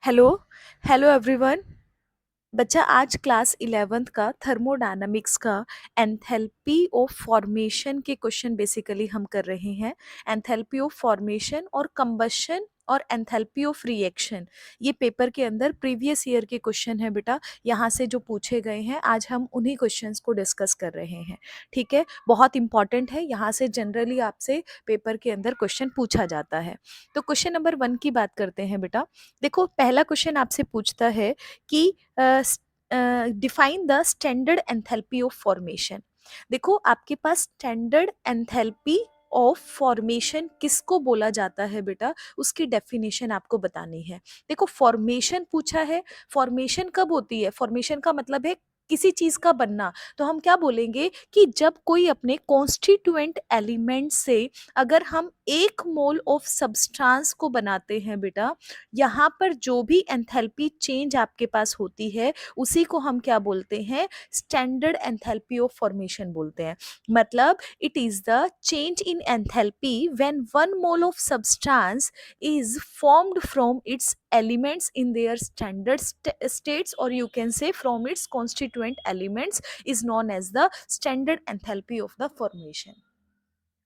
Hello hello everyone. बच्चा आज class 11th का थर्मोडायनामिक्स का एंथैल्पी ऑफ फॉर्मेशन के क्वेश्चन बेसिकली हम कर रहे हैं। एंथैल्पी ऑफ फॉर्मेशन और कंबशन और एंथैल्पी ऑफ रिएक्शन, ये पेपर के अंदर प्रीवियस ईयर के क्वेश्चन है बेटा। यहाँ से जो पूछे गए हैं आज हम उन्हीं क्वेश्चंस को डिस्कस कर रहे हैं। ठीक है, बहुत इंपॉर्टेंट है। यहाँ से जनरली आपसे पेपर के अंदर क्वेश्चन पूछा जाता है। तो क्वेश्चन नंबर 1 की बात करते हैं बेटा। देखो, पहला क्वेश्चन आपसे पूछता है कि define the standard enthalpy of formation. देखो, आपके पास स्टैंडर्ड एंथैल्पी ऑफ फॉर्मेशन किसको बोला जाता है बेटा, उसकी डेफिनेशन आपको बतानी है। देखो, फॉर्मेशन पूछा है। फॉर्मेशन कब होती है? फॉर्मेशन का मतलब है किसी चीज का बनना। तो हम क्या बोलेंगे कि जब कोई अपने कॉन्स्टिट्यूएंट एलिमेंट से अगर हम 1 मोल ऑफ सब्सटेंस को बनाते हैं बेटा, यहाँ पर जो भी एंथैल्पी चेंज आपके पास होती है उसी को हम क्या बोलते हैं? स्टैंडर्ड एंथैल्पी ऑफ फॉर्मेशन बोलते हैं। मतलब it is the change in enthalpy when 1 mole of substance is formed from its elements in their standard states, or you can say from its constituent elements, is known as the standard enthalpy of the formation.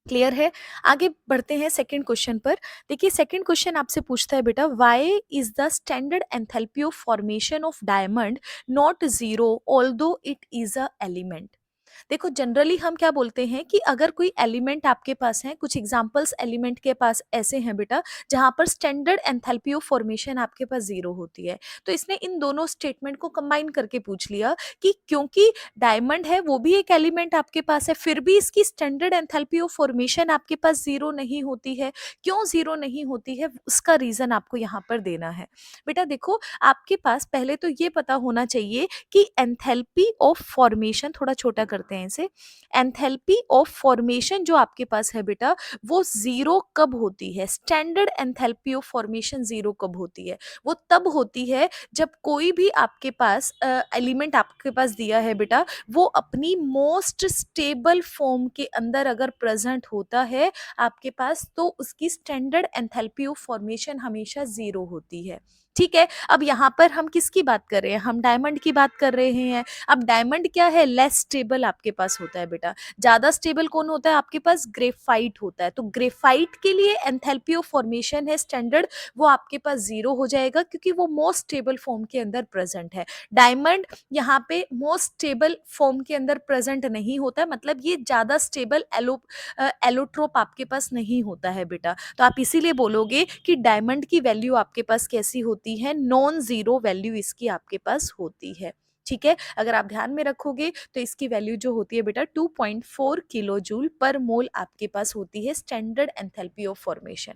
Clear है? आगे बढ़ते हैं second question पर। देखिए, second question आपसे पूछता है बेटा, why is the standard enthalpy of formation of diamond not zero although it is a element. देखो, जनरली हम क्या बोलते हैं कि अगर कोई एलिमेंट आपके पास है, कुछ एग्जांपल्स एलिमेंट के पास ऐसे हैं बेटा जहां पर स्टैंडर्ड एंथैल्पी ऑफ फॉर्मेशन आपके पास जीरो होती है। तो इसने इन दोनों स्टेटमेंट को कंबाइन करके पूछ लिया कि क्योंकि डायमंड है वो भी एक एलिमेंट आपके पास है, फिर भी इसकी स्टैंडर्ड एंथैल्पी ऑफ फॉर्मेशन आपके पास जीरो नहीं होती है। क्यों जीरो नहीं होती है, उसका रीजन आपको यहाँ पर देना है। बेटा देखो, आपके पास पहले तो ये पता होना चाहिए कि एंथैल्पी ऑफ फॉर्मेशन, थोड़ा छोटा करते हैं इसे, एंथैल्पी ऑफ फॉर्मेशन जो आपके पास है बेटा वो जीरो कब होती है? Standard enthalpy of formation zero कब होती है? वो तब होती है जब कोई भी आपके पास एलिमेंट आपके पास दिया है बेटा, वो अपनी मोस्ट स्टेबल फॉर्म के अंदर अगर प्रेजेंट होता है आपके पास, तो उसकी स्टैंडर्ड एंथैल्पी ऑफ फॉर्मेशन हमेशा जीरो होती है। ठीक है, अब यहाँ पर हम किसकी बात कर रहे हैं? हम डायमंड की बात कर रहे हैं। अब डायमंड क्या है? लेस स्टेबल आपके पास होता है बेटा। ज्यादा स्टेबल कौन होता है आपके पास? ग्रेफाइट होता है। तो ग्रेफाइट के लिए एंथैल्पी ऑफ फॉर्मेशन है स्टैंडर्ड, वो आपके पास जीरो हो जाएगा क्योंकि वो मोस्ट स्टेबल फॉर्म के अंदर प्रेजेंट है। डायमंड यहाँ पे मोस्ट स्टेबल फॉर्म के अंदर प्रेजेंट नहीं होता है, मतलब ये ज्यादा स्टेबल एलोट्रोप आपके पास नहीं होता है बेटा। तो आप इसीलिए बोलोगे कि डायमंड की वैल्यू आपके पास कैसी होती है? नॉन जीरो वैल्यू इसकी आपके पास होती है। ठीक है, अगर आप ध्यान में रखोगे तो इसकी वैल्यू जो होती है बेटा 2.4 किलो जूल पर मोल आपके पास होती है standard enthalpy of formation.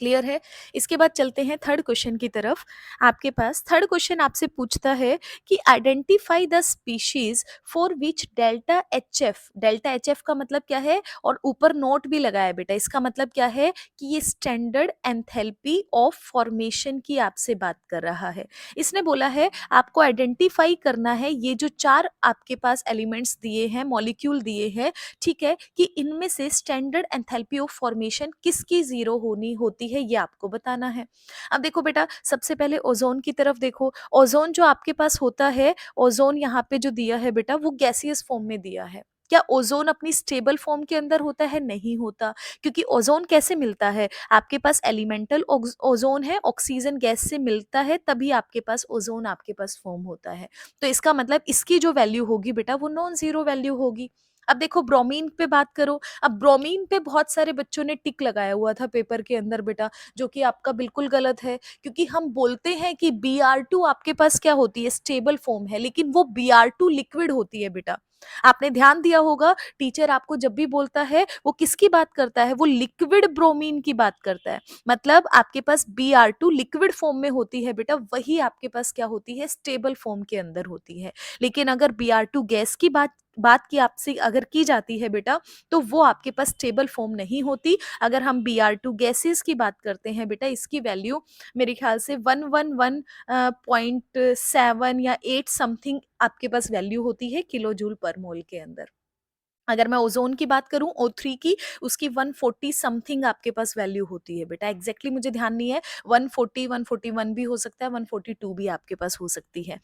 Clear है? इसके बाद चलते हैं थर्ड क्वेश्चन की तरफ। आपके पास थर्ड क्वेश्चन आपसे पूछता है कि identify the species for which delta H F, delta H F का मतलब क्या है, और ऊपर नोट भी लगाया बेटा, इसका मतलब क्या है कि ये स्टैंडर्ड एंथैल्पी ऑफ फॉर्मेशन की आपसे बात कर रहा है। इसने बोला है आपको आइडेंटिफाई करना है ये जो चार आपके पास एलिमेंट्स दिए हैं, मॉलिक्यूल दिए हैं, ठीक है, कि इनमें से स्टैंडर्ड एंथैल्पी ऑफ फॉर्मेशन किसकी जीरो होनी होती है, ये आपको बताना है। अब देखो बेटा, सबसे पहले ओजोन की तरफ देखो। ओजोन जो आपके पास होता है, ओजोन यहाँ पे जो दिया है बेटा वो गैसियस फॉर्म में दिया है। क्या ओजोन अपनी स्टेबल फॉर्म के अंदर होता है? नहीं होता। क्योंकि ओजोन कैसे मिलता है? आपके पास एलिमेंटल ओजोन है, ऑक्सीजन गैस से मिलता है, तभी आपके पास ओजोन आपके पास फॉर्म होता है। तो इसका मतलब इसकी जो वैल्यू होगी बेटा वो नॉन जीरो वैल्यू होगी। अब देखो, ब्रोमीन पे बात करो। अब ब्रोमीन पे बहुत सारे बच्चों ने टिक लगाया हुआ था पेपर के अंदर बेटा, जो कि आपका बिल्कुल गलत है। क्योंकि हम बोलते हैं कि Br2 आपके पास क्या होती है? स्टेबल फॉर्म है, लेकिन वो Br2 लिक्विड होती है बेटा। आपने ध्यान दिया होगा, टीचर आपको जब भी बोलता है वो किसकी बात करता है? वो लिक्विड ब्रोमीन की बात करता है। मतलब आपके पास Br2 लिक्विड फॉर्म में होती है बेटा, वही आपके पास क्या होती है? स्टेबल फॉर्म के अंदर होती है। लेकिन अगर Br2 गैस की बात की आपसे अगर की जाती है बेटा, तो वो आपके पास स्टेबल फॉर्म नहीं होती। अगर हम Br2 गैसेस की बात करते हैं बेटा, इसकी वैल्यू मेरे ख्याल से 111.7 या 8 समथिंग आपके पास वैल्यू होती है किलो जूल पर मोल के अंदर। अगर मैं ओज़ोन की बात करूँ O3 की, उसकी 140 समथिंग आपके पास वैल्यू होती है बेटा, एग्ज़ैक्टली मुझे ध्यान नहीं है, 140, 141 भी हो सकता है, 142 भी आपके पास हो सकती है।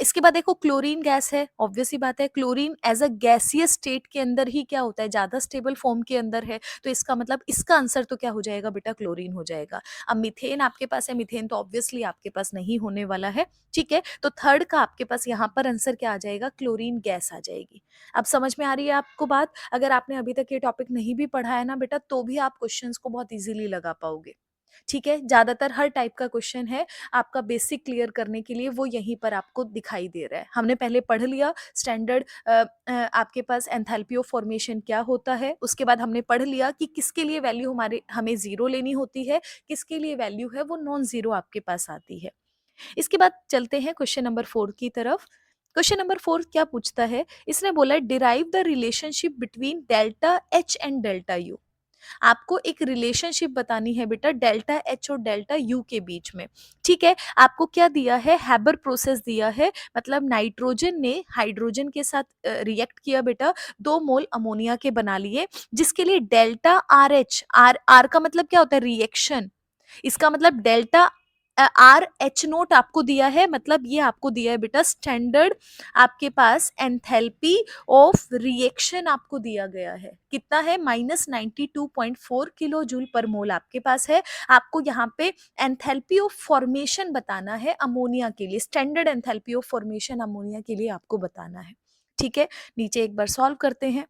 इसके बाद देखो क्लोरीन गैस है, ऑब्वियस सी बात है, chlorine as a gaseous state के अंदर ही क्या होता है, ज़्यादा स्टेबल फॉर्म के अंदर है, तो इसका मतलब इसका आंसर तो क्या हो जाएगा बेटा, क्लोरीन हो जाएगा। अब मीथेन आपके पास है, मीथेन तो ऑब्वियसली आपके पास नहीं होने वाला है, ठीक है? तो थर्ड का आपके पास यहाँ पर आंसर क्या आ जाएगा, क्लोरीन गैस आ जाएगी। अब समझ में आ रही है आपको बात? अगर आपने अभी तक ये टॉपिक नहीं भी पढ़ा है ना बेटा, तो भी आप क्वेश्चंस को बहुत ईज़िली लगा पाओगे। ठीक है? ज़्यादातर हर टाइप का क्वेश्चन है, आपका बेसिक क्लियर करने के लिए वो यहीं पर आपको दिखाई दे रहा है। हमने पहले पढ़ लिया स्टैंडर्ड आपके पास एंथैल्पी ऑफ फॉर्मेशन क्या होता है, उसके बाद हमने पढ़ लिया कि किसके लिए वैल्यू हमें 0 लेनी होती है, किसके लिए वैल्यू है वो नॉन ज़ीरो आपके पास आती है। इसके बाद चलते हैं क्वेश्चन नंबर 4 की तरफ। क्वेश्चन नंबर 4 क्या पूछता है? इसने बोला है derive the relationship between delta H and delta U. आपको एक रिलेशनशिप बतानी है बेटा डेल्टा एच और डेल्टा यू के बीच में। ठीक है, आपको क्या दिया है, हैबर प्रोसेस दिया है, मतलब नाइट्रोजन ने हाइड्रोजन के साथ रिएक्ट किया बेटा, 2 मोल अमोनिया के बना लिए, जिसके लिए delta R H, R R का मतलब क्या होता है, रिएक्शन, इसका मतलब डेल्टा आर एच नोट आपको दिया है, मतलब ये आपको दिया है बेटा स्टैंडर्ड आपके पास एंथैल्पी ऑफ रिएक्शन आपको दिया गया है, कितना है, -92.4 किलो जूल पर मोल आपके पास है। आपको यहाँ पे एंथैल्पी ऑफ फॉर्मेशन बताना है अमोनिया के लिए, standard enthalpy of formation ammonia के लिए आपको बताना है। ठीक है, नीचे एक बार सॉल्व करते हैं।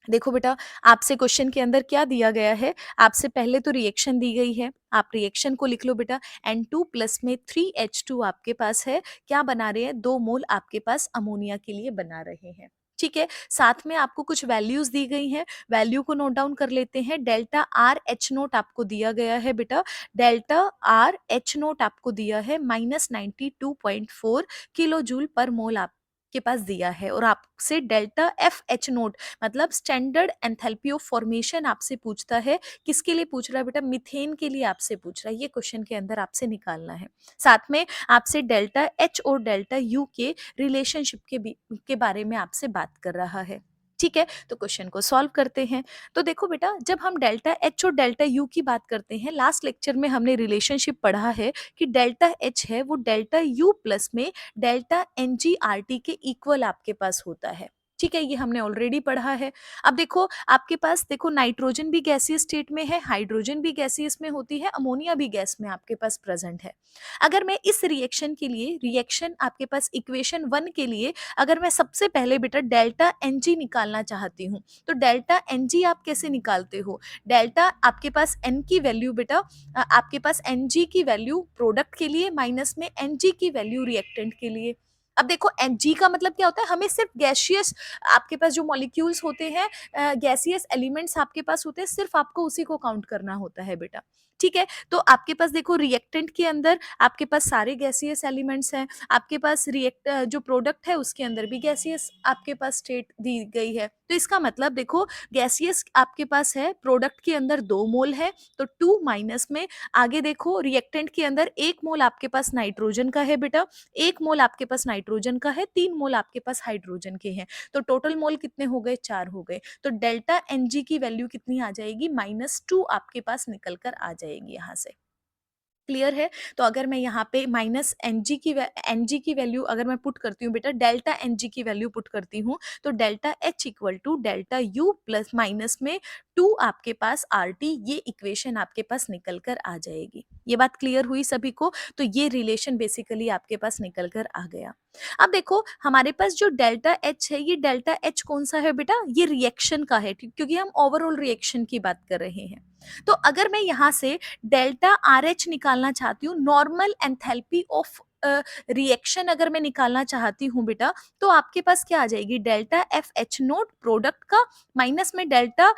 देखो बेटा, आपसे क्वेश्चन के अंदर क्या दिया गया है, आपसे पहले तो रिएक्शन दी गई है, आप रिएक्शन को लिख लो बेटा, N2 प्लस में 3H2 आपके पास है, क्या बना रहे हैं, 2 मोल आपके पास अमोनिया के लिए बना रहे हैं। ठीक है, साथ में आपको कुछ वैल्यूज दी गई हैं, वैल्यू को नोट डाउन कर लेते हैं। डेल्टा आर एच नोट आपको दिया गया है बेटा, डेल्टा आर एच नोट आपको दिया है -92.4 किलो जूल पर मोल आपके पास दिया है, और आपसे डेल्टा एफ एच नोट मतलब स्टैंडर्ड एंथैल्पी ऑफ फॉर्मेशन आपसे पूछता है, किसके लिए पूछ रहा है बेटा, मीथेन के लिए आपसे पूछ रहा है, ये क्वेश्चन के अंदर आपसे निकालना है। साथ में आपसे डेल्टा एच और डेल्टा यू के रिलेशनशिप के बारे में आपसे बात कर रहा है। ठीक है, तो क्वेश्चन को सॉल्व करते हैं। तो देखो बेटा, जब हम डेल्टा एच और डेल्टा यू की बात करते हैं, लास्ट लेक्चर में हमने रिलेशनशिप पढ़ा है कि डेल्टा एच है वो डेल्टा यू प्लस में delta N G R T के इक्वल आपके पास होता है। ठीक है, ये हमने ऑलरेडी पढ़ा है। अब देखो आपके पास, देखो नाइट्रोजन भी गैसीय स्टेट में है, हाइड्रोजन भी गैसीयस में होती है, अमोनिया भी गैस में आपके पास प्रेजेंट है। अगर मैं इस रिएक्शन के लिए, रिएक्शन आपके पास इक्वेशन 1 के लिए, अगर मैं सबसे पहले बेटा डेल्टा एन निकालना चाहती हूँ, तो डेल्टा एन आप कैसे निकालते हो, डेल्टा आपके पास एन की वैल्यू बेटा, आपके पास एन की वैल्यू प्रोडक्ट के लिए माइनस में एन की वैल्यू रिएक्टेंट के लिए। अब देखो एन का मतलब क्या होता है, हमें सिर्फ गैसियस आपके पास जो मॉलिक्यूल्स होते हैं, गैसियस एलिमेंट्स आपके पास होते हैं, सिर्फ आपको उसी को काउंट करना होता है बेटा। ठीक है, तो आपके पास देखो रिएक्टेंट के अंदर आपके पास सारे गैसियस एलिमेंट्स हैं, आपके पास जो प्रोडक्ट है उसके अंदर भी गैसियस आपके पास स्टेट दी गई है, तो इसका मतलब देखो गैसियस आपके पास है, प्रोडक्ट के अंदर 2 मोल है, तो 2 माइनस में, आगे देखो रिएक्टेंट के अंदर 1 मोल आपके पास नाइट्रोजन का है बेटा, 1 मोल आपके पास नाइट्रोजन का है, 3 मोल आपके पास हाइड्रोजन के हैं, तो टोटल मोल कितने हो गए, 4 हो गए। तो डेल्टा एन की वैल्यू कितनी आ जाएगी, -2 आपके पास निकल कर आ जाएगी यहाँ से। क्लियर है? तो अगर मैं यहाँ पे माइनस एन की वैल्यू अगर मैं पुट करती हूँ बेटा, डेल्टा एन की वैल्यू पुट करती हूँ, तो delta H equal to delta U plus minus में 2 आपके पास आर टी, ये इक्वेशन आपके पास निकल कर आ जाएगी। ये बात क्लियर हुई सभी को? तो ये रिलेशन बेसिकली आपके पास निकल कर आ गया। अब देखो हमारे पास जो डेल्टा एच है, ये डेल्टा एच कौन सा है बेटा, ये रिएक्शन का है, क्योंकि हम ओवरऑल रिएक्शन की बात कर रहे हैं। तो अगर मैं यहाँ से डेल्टा आर एच निकालना चाहती हूँ, नॉर्मल एंथैल्पी ऑफ रिएक्शन अगर मैं निकालना चाहती हूँ बेटा, तो आपके पास क्या आ जाएगी, delta F H note product का माइनस में डेल्टा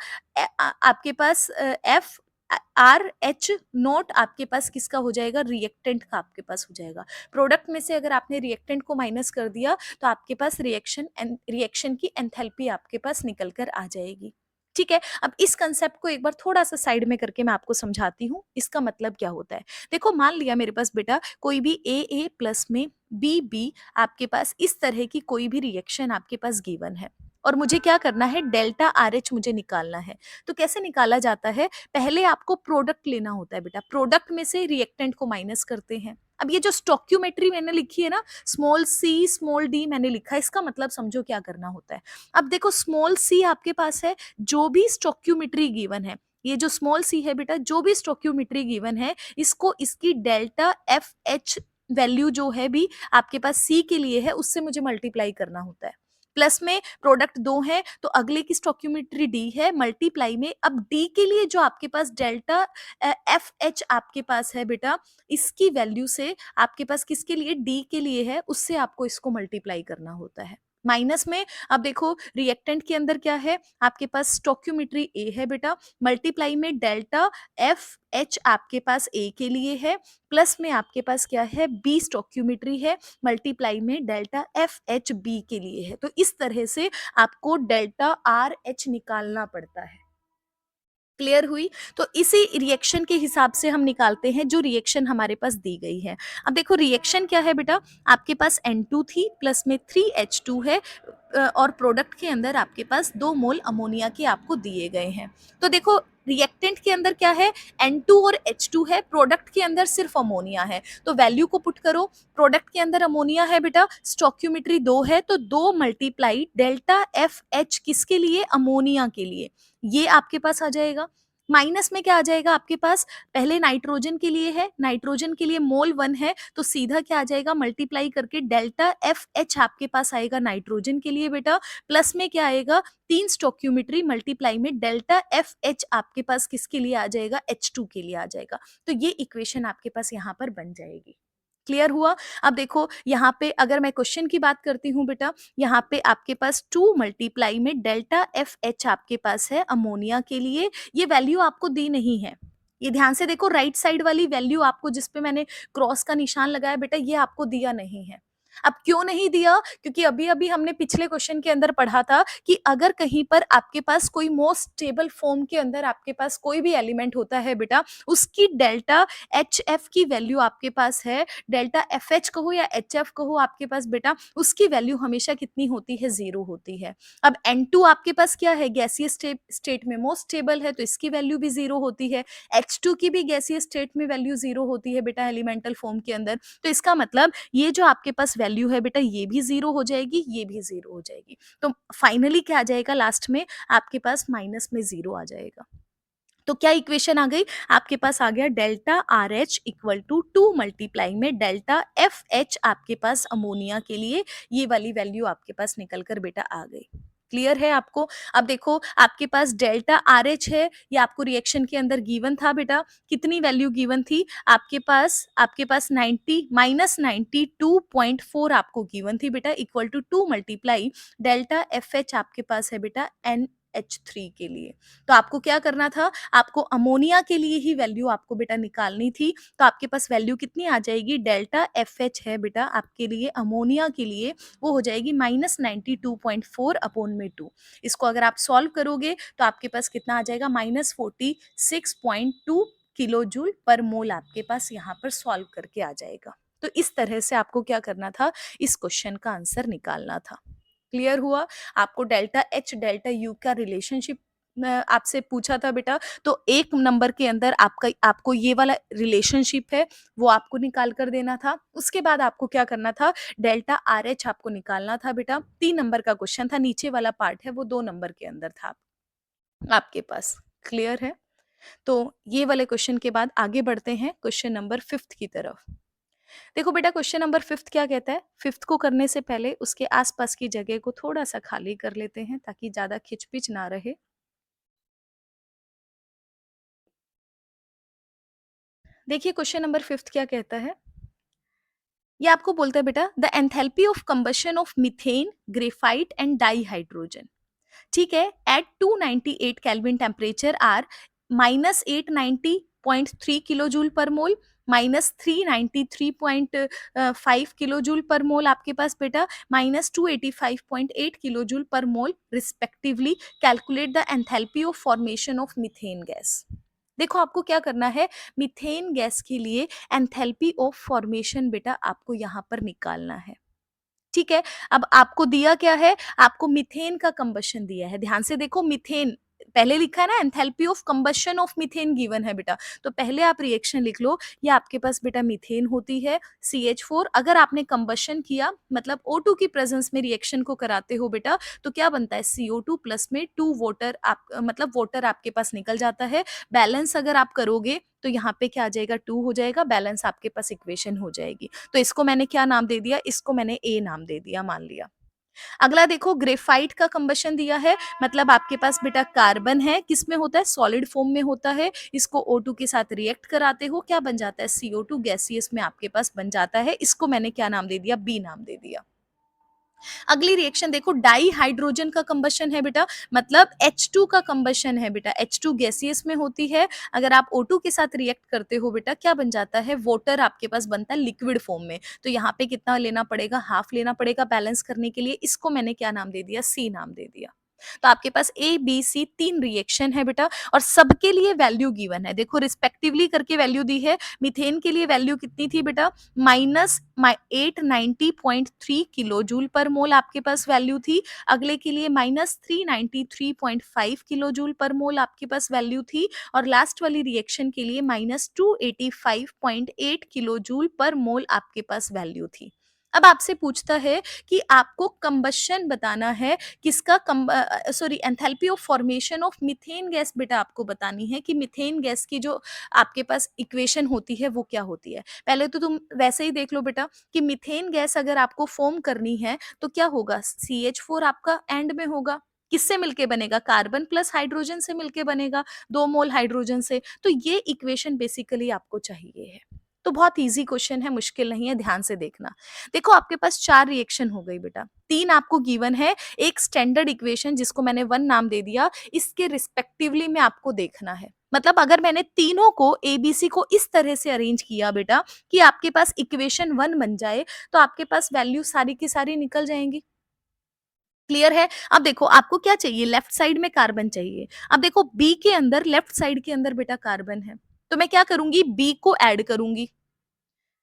आपके पास एफ आर एच नोट आपके पास किसका हो जाएगा, रिएक्टेंट का आपके पास हो जाएगा। प्रोडक्ट में से अगर आपने रिएक्टेंट को माइनस कर दिया, तो आपके पास रिएक्शन की एंथैल्पी आपके पास निकल कर आ जाएगी। ठीक है, अब इस कंसेप्ट को एक बार थोड़ा सा साइड में करके मैं आपको समझाती हूँ, इसका मतलब क्या होता है। देखो मान लिया मेरे पास बेटा कोई भी ए प्लस में बी आपके पास इस तरह की कोई भी रिएक्शन आपके पास गिवन है, और मुझे क्या करना है, डेल्टा आर एच मुझे निकालना है। तो कैसे निकाला जाता है, पहले आपको प्रोडक्ट लेना होता है बेटा, प्रोडक्ट में से रिएक्टेंट को माइनस करते हैं। अब ये जो स्टोक्यूमेट्री मैंने लिखी है ना, स्मॉल सी स्मॉल डी मैंने लिखा है, इसका मतलब समझो क्या करना होता है। अब देखो स्मॉल सी आपके पास है, जो भी स्टोक्यूमेट्री गिवन है, ये जो स्मॉल सी है बेटा, जो भी स्टोक्यूमेट्री गिवन है, इसको इसकी डेल्टा एफ एच वैल्यू जो है भी आपके पास सी के लिए है, उससे मुझे मल्टीप्लाई करना होता है। प्लस में प्रोडक्ट दो है, तो अगले की स्टोक्यूमेट्री डी है, मल्टीप्लाई में अब डी के लिए जो आपके पास डेल्टा एफ एच आपके पास है बेटा, इसकी वैल्यू से आपके पास किसके लिए, डी के लिए है, उससे आपको इसको मल्टीप्लाई करना होता है। माइनस में अब देखो रिएक्टेंट के अंदर क्या है, आपके पास स्टोक्यूमेट्री ए है बेटा, मल्टीप्लाई में डेल्टा एफ एच आपके पास ए के लिए है, प्लस में आपके पास क्या है, बी स्टोक्यूमेट्री है, मल्टीप्लाई में डेल्टा एफ एच बी के लिए है। तो इस तरह से आपको डेल्टा आर एच निकालना पड़ता है। क्लियर हुई? तो इसी रिएक्शन के हिसाब से हम निकालते हैं जो रिएक्शन हमारे पास दी गई है। अब देखो रिएक्शन क्या है बेटा, आपके पास N2 थी, प्लस में 3H2 है, और प्रोडक्ट के अंदर आपके पास 2 मोल अमोनिया के आपको दिए गए हैं। तो देखो रिएक्टेंट के अंदर क्या है, N2 और H2 है, प्रोडक्ट के अंदर सिर्फ अमोनिया है। तो वैल्यू को पुट करो, प्रोडक्ट के अंदर अमोनिया है बेटा, स्टोक्यूमेट्री 2 है, तो 2 मल्टीप्लाई डेल्टा एफ एच किसके लिए, अमोनिया के लिए, ये आपके पास आ जाएगा। माइनस में क्या आ जाएगा आपके पास, पहले नाइट्रोजन के लिए है, नाइट्रोजन के लिए मोल 1 है, तो सीधा क्या आ जाएगा, मल्टीप्लाई करके डेल्टा एफ एच आपके पास आएगा नाइट्रोजन के लिए बेटा, प्लस में क्या आएगा, 3 स्टोक्यूमेट्री मल्टीप्लाई में डेल्टा एफ एच आपके पास किसके लिए आ जाएगा, H2 के लिए आ जाएगा। तो ये इक्वेशन आपके पास यहाँ पर बन जाएगी। क्लियर हुआ? अब देखो यहाँ पे अगर मैं क्वेश्चन की बात करती हूँ बेटा, यहाँ पे आपके पास 2 मल्टीप्लाई में डेल्टा एफ एच आपके पास है अमोनिया के लिए, ये वैल्यू आपको दी नहीं है। ये ध्यान से देखो, राइट साइड वाली वैल्यू आपको, जिस पे मैंने क्रॉस का निशान लगाया बेटा, ये आपको दिया नहीं है। अब क्यों नहीं दिया, क्योंकि अभी अभी हमने पिछले क्वेश्चन के अंदर पढ़ा था कि अगर कहीं पर आपके पास कोई मोस्ट स्टेबल फॉर्म के अंदर आपके पास कोई भी एलिमेंट होता है बेटा, उसकी डेल्टा एच एफ की वैल्यू आपके पास है, डेल्टा एफ एच कहो या एच एफ कहो आपके पास बेटा, उसकी वैल्यू हमेशा कितनी होती है, 0 होती है। अब N2 आपके पास क्या है, गैसीय स्टेट में मोस्ट स्टेबल है, तो इसकी वैल्यू भी 0 होती है। H2 की भी गैसीय स्टेट में वैल्यू 0 होती है बेटा, एलिमेंटल फॉर्म के अंदर। तो इसका मतलब ये जो आपके पास वैल्यू है बेटा, ये भी 0 हो जाएगी, ये भी 0 हो जाएगी। तो फाइनली क्या आ जाएगा, लास्ट में आपके पास माइनस में 0 आ जाएगा। तो क्या इक्वेशन आ गई, आपके पास आ गया delta R H equal to 2 multiply में डेल्टा एफ एच आपके पास अमोनिया के लिए, ये वाली वैल्यू आपके पास निकल कर बेटा आ गई। क्लियर है आपको? अब देखो आपके पास डेल्टा आर एच है, ये आपको रिएक्शन के अंदर गिवन था बेटा, कितनी वैल्यू गिवन थी आपके पास 90 माइनस 92.4 आपको गिवन थी बेटा, equal to 2 multiply delta F H आपके पास है बेटा NH3 के लिए। तो आपको क्या करना था, आपको अमोनिया के लिए ही वैल्यू आपको बेटा निकालनी थी। तो आपके पास वैल्यू कितनी आ जाएगी, डेल्टा एफ एच है बेटा आपके लिए अमोनिया के लिए, वो हो जाएगी -92.4 अपॉन में 2। इसको अगर आप सॉल्व करोगे तो आपके पास कितना आ जाएगा, -46.2 किलो जूल पर मोल आपके पास यहाँ पर सॉल्व करके आ जाएगा। तो इस तरह से आपको क्या करना था, इस क्वेश्चन का आंसर निकालना था। क्लियर हुआ? आपको डेल्टा एच डेल्टा यू का रिलेशनशिप आपसे पूछा था बेटा, तो एक नंबर के अंदर आपको ये वाला रिलेशनशिप है वो आपको निकाल कर देना था। उसके बाद आपको क्या करना था, डेल्टा आर एच आपको निकालना था बेटा। 3 नंबर का क्वेश्चन था, नीचे वाला पार्ट है वो 2 नंबर के अंदर था आपके पास। क्लियर है? तो ये वाले क्वेश्चन के बाद आगे बढ़ते हैं क्वेश्चन नंबर 5th की तरफ। देखो बेटा क्वेश्चन नंबर 5th क्या कहता है, 5th को करने से पहले उसके आसपास की जगह को थोड़ा सा खाली कर लेते हैं ताकि ज्यादा खिचपिच ना रहे। देखिए क्वेश्चन नंबर 5th क्या कहता है, ये आपको बोलता है बेटा the enthalpy of combustion of methane graphite and dihydrogen, ठीक है, at 298 kelvin temperature are -890.3 kilo joule per mole, -393.5 kilo joule per मोल आपके पास बेटा, -285.8 kilo joule per mole respectively. Calculate the enthalpy of formation of methane gas. देखो आपको क्या करना है, methane gas के लिए एंथैल्पी ऑफ फॉर्मेशन बेटा आपको यहाँ पर निकालना है। ठीक है? अब आपको दिया क्या है? आपको मीथेन का कंबशन दिया है। ध्यान से देखो मीथेन पहले लिखा है ना enthalpy of combustion of methane given है बेटा। तो पहले आप रिएक्शन लिख लो, ये आपके पास बेटा मीथेन होती है CH4। अगर आपने कंबशन किया मतलब O2 की प्रेजेंस में रिएक्शन को कराते हो बेटा, तो क्या बनता है CO2 प्लस में 2 वाटर आप मतलब वाटर आपके पास निकल जाता है। बैलेंस अगर आप करोगे तो यहाँ पे क्या आ जाएगा 2 हो जाएगा, बैलेंस आपके पास इक्वेशन हो जाएगी। तो इसको मैंने क्या नाम दे दिया? इसको मैंने ए नाम दे दिया, मान लिया। अगला देखो ग्रेफाइट का कंबशन दिया है, मतलब आपके पास बेटा कार्बन है, किस में होता है? सॉलिड फॉर्म में होता है। इसको O2 के साथ रिएक्ट कराते हो, क्या बन जाता है? CO2 गैसियस में आपके पास बन जाता है। इसको मैंने क्या नाम दे दिया? बी नाम दे दिया। अगली रिएक्शन देखो डाई हाइड्रोजन का कंबशन है बेटा, मतलब H2 का कंबशन है बेटा। H2 गैसियस में होती है, अगर आप O2 के साथ रिएक्ट करते हो बेटा, क्या बन जाता है? वाटर आपके पास बनता है लिक्विड फॉर्म में। तो यहाँ पे कितना लेना पड़ेगा? हाफ लेना पड़ेगा बैलेंस करने के लिए। इसको मैंने क्या नाम दे दिया? सी नाम दे दिया। तो आपके पास ए बी सी 3 रिएक्शन है बेटा, और सबके लिए वैल्यू गिवन है। देखो रिस्पेक्टिवली करके वैल्यू दी है। मीथेन के लिए वैल्यू कितनी थी बेटा? माइनस 890.3 किलो जूल पर मोल आपके पास वैल्यू थी। अगले के लिए माइनस 393.5 किलो जूल पर मोल आपके पास वैल्यू थी, और लास्ट वाली रिएक्शन के लिए माइनस 285.8 किलो जूल पर मोल आपके पास वैल्यू थी। अब आपसे पूछता है कि आपको कंबशन बताना है, किसका sorry enthalpy of formation of methane gas बेटा आपको बतानी है, कि मीथेन गैस की जो आपके पास इक्वेशन होती है वो क्या होती है। पहले तो तुम वैसे ही देख लो बेटा कि मीथेन गैस अगर आपको फॉर्म करनी है तो क्या होगा? CH4 आपका एंड में होगा। किससे मिलके बनेगा? कार्बन प्लस हाइड्रोजन से मिलके बनेगा, 2 मोल हाइड्रोजन से। तो ये इक्वेशन बेसिकली आपको चाहिए है। तो बहुत इजी क्वेश्चन है, मुश्किल नहीं है, ध्यान से देखना। देखो आपके पास 4 रिएक्शन हो गई बेटा, 3 आपको गिवन है, एक स्टैंडर्ड इक्वेशन जिसको मैंने 1 नाम दे दिया, इसके रिस्पेक्टिवली में आपको देखना है। मतलब अगर मैंने तीनों को एबीसी को इस तरह से अरेंज किया बेटा कि आपके पास इक्वेशन 1 बन जाए, तो आपके पास वैल्यू सारी की सारी निकल जाएंगी। क्लियर है? अब देखो आपको क्या चाहिए? लेफ्ट साइड में कार्बन चाहिए। अब देखो बी के अंदर, लेफ्ट साइड के अंदर बेटा कार्बन है, तो मैं क्या करूंगी? बी को ऐड करूंगी।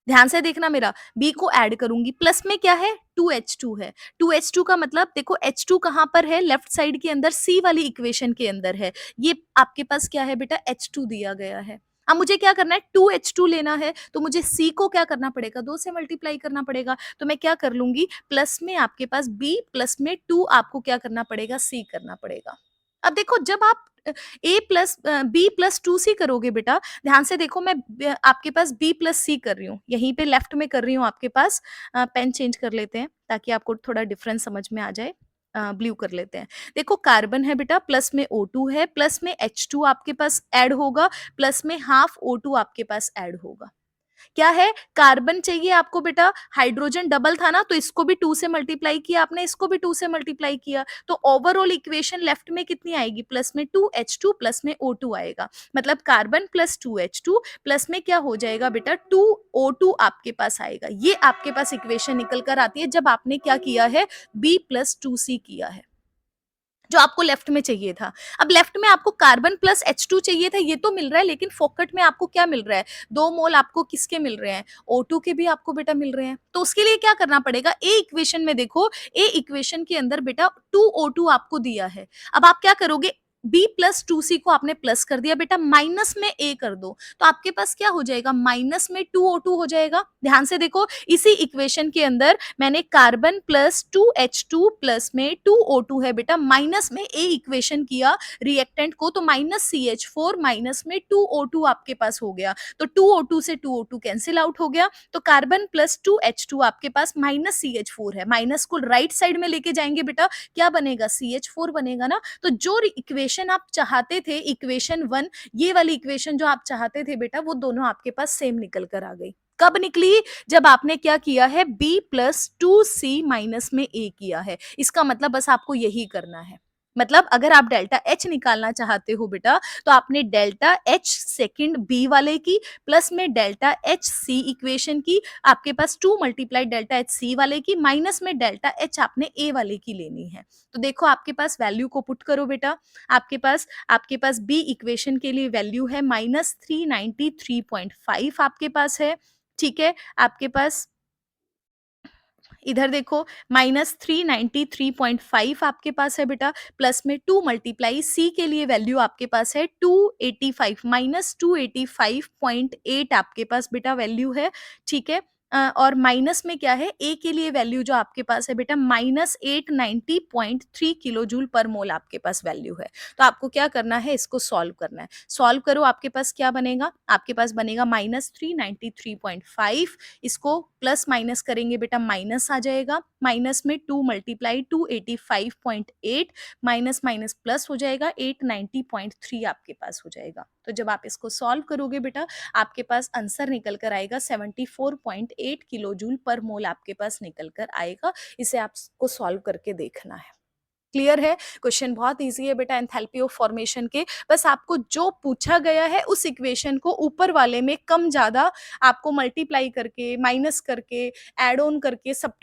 ध्यान से देखना मेरा, बी को ऐड करूंगी। प्लस में क्या है? 2H2 है। 2H2 का मतलब देखो H2 कहां पर है? लेफ्ट साइड के अंदर, सी वाली इक्वेशन के अंदर है। ये आपके पास क्या है बेटा? H2 दिया गया है। अब मुझे क्या करना है? 2H2 लेना है, तो मुझे C को क्या करना पड़ेगा? 2 से मल्टीप्लाई करना पड़ेगा। तो मैं क्या कर लूंगी? प्लस में आपके पास B प्लस में 2 आपको क्या करना पड़ेगा? C करना पड़ेगा। अब देखो जब आप ए प्लस बी प्लस 2C करोगे बेटा, ध्यान से देखो मैं आपके पास बी प्लस सी कर रही हूँ, यहीं पे लेफ्ट में कर रही हूँ आपके पास। पेन चेंज कर लेते हैं ताकि आपको थोड़ा डिफरेंस समझ में आ जाए। ब्लू कर लेते हैं। देखो कार्बन है बेटा, प्लस में O2 है, प्लस में H2 आपके पास ऐड होगा, प्लस में हाफ O2 आपके पास ऐड होगा। क्या है? कार्बन चाहिए आपको बेटा, हाइड्रोजन डबल था ना, तो इसको भी 2 से मल्टीप्लाई किया आपने, इसको भी 2 से मल्टीप्लाई किया, तो ओवरऑल इक्वेशन लेफ्ट में कितनी आएगी? प्लस में 2H2 प्लस में O2 आएगा। मतलब कार्बन प्लस 2H2 प्लस में क्या हो जाएगा बेटा? 2O2 आपके पास आएगा। ये आपके पास इक्वेशन निकल कर आती है जब आपने क्या किया है? B प्लस 2C किया है, जो आपको लेफ्ट में चाहिए था। अब लेफ्ट में आपको कार्बन प्लस H2 चाहिए था, ये तो मिल रहा है, लेकिन फोकट में आपको क्या मिल रहा है? 2 मोल आपको किसके मिल रहे हैं? O2 के भी आपको बेटा मिल रहे हैं। तो उसके लिए क्या करना पड़ेगा? ए इक्वेशन में देखो, ए इक्वेशन के अंदर बेटा 2O2 आपको दिया है। अब आप क्या करोगे? बी प्लस 2C को आपने प्लस कर दिया बेटा, माइनस में ए कर दो, तो आपके पास क्या हो जाएगा? माइनस में 2O2 हो जाएगा। ध्यान से देखो, इसी इक्वेशन के अंदर मैंने कार्बन प्लस 2H2 प्लस में 2O2 है बेटा, माइनस में ए इक्वेशन किया रिएक्टेंट को, तो माइनस CH4 माइनस में 2O2 आपके पास हो गया। तो 2O2 से 2O2 कैंसिल आउट हो गया, तो कार्बन प्लस 2H2 आपके पास माइनस CH4 है, माइनस को राइट साइड में लेके जाएंगे बेटा, क्या बनेगा? CH4 बनेगा ना। तो जो इक्वेशन आप चाहते थे, इक्वेशन 1, ये वाली इक्वेशन जो आप चाहते थे बेटा, वो दोनों आपके पास सेम निकल कर आ गई। कब निकली? जब आपने क्या किया है? B प्लस 2C माइनस में A किया है। इसका मतलब बस आपको यही करना है। मतलब अगर आप डेल्टा H निकालना चाहते हो बेटा, तो आपने डेल्टा H सेकंड B वाले की प्लस में डेल्टा H C इक्वेशन की, आपके पास 2 मल्टीप्लाई डेल्टा H C वाले की, माइनस में डेल्टा H आपने A वाले की लेनी है। तो देखो आपके पास वैल्यू को पुट करो बेटा, आपके पास बी इक्वेशन के लिए वैल्यू है -393.5 आपके पास है। ठीक है, आपके पास इधर देखो -393.5 आपके पास है बेटा, प्लस में 2 मल्टीप्लाई सी के लिए वैल्यू आपके पास है 285 -285.8 आपके पास बेटा वैल्यू है, ठीक है। और माइनस में क्या है, ए के लिए वैल्यू जो आपके पास है बेटा -890.3 किलो जूल पर मोल आपके पास वैल्यू है। तो आपको क्या करना है, इसको सॉल्व करना है। सॉल्व करो, आपके पास क्या बनेगा, आपके पास बनेगा -393.5, इसको प्लस माइनस करेंगे बेटा माइनस आ जाएगा, माइनस में 2 मल्टीप्लाई 285.8, माइनस माइनस प्लस हो जाएगा 890.3 आपके पास हो जाएगा। तो जब आप इसको सॉल्व करोगे बेटा, आपके पास आंसर निकल कर आएगा 74.8 किलो जूल पर मोल आपके पास निकल कर आएगा। इसे आपको सॉल्व करके देखना है। क्लियर है? क्वेश्चन बहुत ईज़ी है बेटा एंथैल्पी ऑफ फॉर्मेशन के। बस आपको जो पूछा गया है उस इक्वेशन को ऊपर वाले में कम-ज़्यादा आपको मल्टीप्लाई करके, माइनस करके, ऐड ऑन करके, सब्ट्रैक्ट